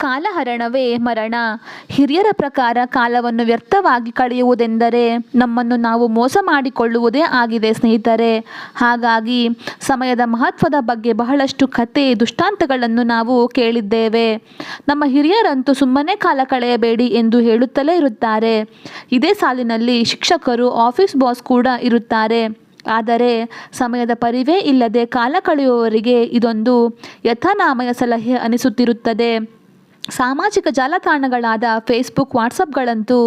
ಕಾಲಹರಣವೇ ಮರಣ. ಹಿರಿಯರ ಪ್ರಕಾರ ಕಾಲವನ್ನು ವ್ಯರ್ಥವಾಗಿ ಕಳೆಯುವುದೆಂದರೆ ನಮ್ಮನ್ನು ನಾವು ಮೋಸ ಮಾಡಿಕೊಳ್ಳುವುದೇ ಆಗಿದೆ ಸ್ನೇಹಿತರೆ. ಹಾಗಾಗಿ ಸಮಯದ ಮಹತ್ವದ ಬಗ್ಗೆ ಬಹಳಷ್ಟು ಕತೆ ದೃಷ್ಟಾಂತಗಳನ್ನು ನಾವು ಕೇಳಿದ್ದೇವೆ. ನಮ್ಮ ಹಿರಿಯರಂತೂ ಸುಮ್ಮನೆ ಕಾಲ ಕಳೆಯಬೇಡಿ ಎಂದು ಹೇಳುತ್ತಲೇ ಇರುತ್ತಾರೆ. ಇದೇ ಸಾಲಿನಲ್ಲಿ ಶಿಕ್ಷಕರು, ಆಫೀಸ್ ಬಾಸ್ ಕೂಡ ಇರುತ್ತಾರೆ. ಆದರೆ ಸಮಯದ ಪರಿವೇ ಇಲ್ಲದೆ ಕಾಲ ಕಳೆಯುವವರಿಗೆ ಇದೊಂದು ಯಥಾನಾಮಯ ಸಲಹೆ ಅನಿಸುತ್ತಿರುತ್ತದೆ. ಸಾಮಾಜಿಕ ಜಾಲತಾಣಗಳಾದ ಫೇಸ್ಬುಕ್, ವಾಟ್ಸಪ್ಗಳಂತೂ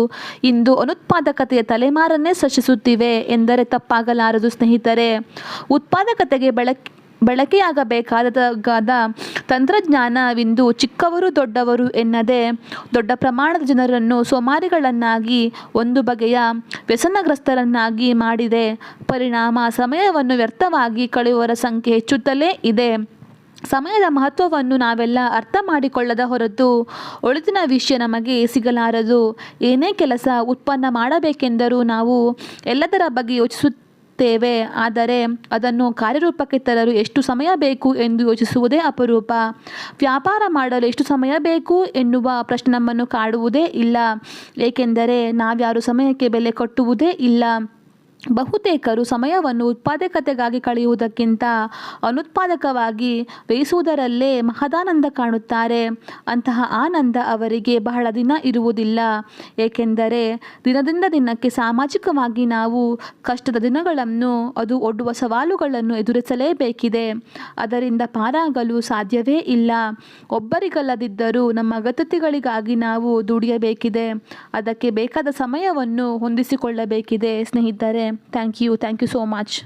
ಇಂದು ಅನುತ್ಪಾದಕತೆಯ ತಲೆಮಾರನ್ನೇ ಸೃಷ್ಟಿಸುತ್ತಿವೆ ಎಂದರೆ ತಪ್ಪಾಗಲಾರದು ಸ್ನೇಹಿತರೆ. ಉತ್ಪಾದಕತೆಗೆ ಬಳಕೆಯಾಗಬೇಕಾದ ತಂತ್ರಜ್ಞಾನವಿಂದು ಚಿಕ್ಕವರು ದೊಡ್ಡವರು ಎನ್ನದೇ ದೊಡ್ಡ ಪ್ರಮಾಣದ ಜನರನ್ನು ಸೋಮಾರಿಗಳನ್ನಾಗಿ, ಒಂದು ಬಗೆಯ ವ್ಯಸನಗ್ರಸ್ತರನ್ನಾಗಿ ಮಾಡಿದೆ. ಪರಿಣಾಮ ಸಮಯವನ್ನು ವ್ಯರ್ಥವಾಗಿ ಕಳೆಯುವವರ ಸಂಖ್ಯೆ ಹೆಚ್ಚುತ್ತಲೇ ಇದೆ. ಸಮಯದ ಮಹತ್ವವನ್ನು ನಾವೆಲ್ಲ ಅರ್ಥ ಮಾಡಿಕೊಳ್ಳದ ಹೊರತು ಒಳಿತಿನ ವಿಷಯ ನಮಗೆ ಸಿಗಲಾರದು. ಏನೇ ಕೆಲಸ, ಉತ್ಪನ್ನ ಮಾಡಬೇಕೆಂದರೂ ನಾವು ಎಲ್ಲದರ ಬಗ್ಗೆ ಯೋಚಿಸುತ್ತೇವೆ. ಆದರೆ ಅದನ್ನು ಕಾರ್ಯರೂಪಕ್ಕೆ ತರಲು ಎಷ್ಟು ಸಮಯ ಬೇಕು ಎಂದು ಯೋಚಿಸುವುದೇ ಅಪರೂಪ. ವ್ಯಾಪಾರ ಮಾಡಲು ಎಷ್ಟು ಸಮಯ ಬೇಕು ಎನ್ನುವ ಪ್ರಶ್ನೆ ನಮ್ಮನ್ನು ಕಾಡುವುದೇ ಇಲ್ಲ. ಏಕೆಂದರೆ ನಾವ್ಯಾರು ಸಮಯಕ್ಕೆ ಬೆಲೆ ಕಟ್ಟುವುದೇ ಇಲ್ಲ. ಬಹುತೇಕರು ಸಮಯವನ್ನು ಉತ್ಪಾದಕತೆಗಾಗಿ ಕಳೆಯುವುದಕ್ಕಿಂತ ಅನುತ್ಪಾದಕವಾಗಿ ವ್ಯಯಿಸುವುದರಲ್ಲೇ ಮಹದಾನಂದ ಕಾಣುತ್ತಾರೆ. ಅಂತಹ ಆನಂದ ಅವರಿಗೆ ಬಹಳ ದಿನ ಇರುವುದಿಲ್ಲ. ಏಕೆಂದರೆ ದಿನದಿಂದ ದಿನಕ್ಕೆ ಸಾಮಾಜಿಕವಾಗಿ ನಾವು ಕಷ್ಟದ ದಿನಗಳನ್ನು, ಅದು ಒಡ್ಡುವ ಸವಾಲುಗಳನ್ನು ಎದುರಿಸಲೇಬೇಕಿದೆ. ಅದರಿಂದ ಪಾರಾಗಲು ಸಾಧ್ಯವೇ ಇಲ್ಲ. ಒಬ್ಬರಿಗಲ್ಲದಿದ್ದರೂ ನಮ್ಮ ಅಗತ್ಯತೆಗಳಿಗಾಗಿ ನಾವು ದುಡಿಯಬೇಕಿದೆ. ಅದಕ್ಕೆ ಬೇಕಾದ ಸಮಯವನ್ನು ಹೊಂದಿಸಿಕೊಳ್ಳಬೇಕಿದೆ ಸ್ನೇಹಿತರೆ. Thank you so much.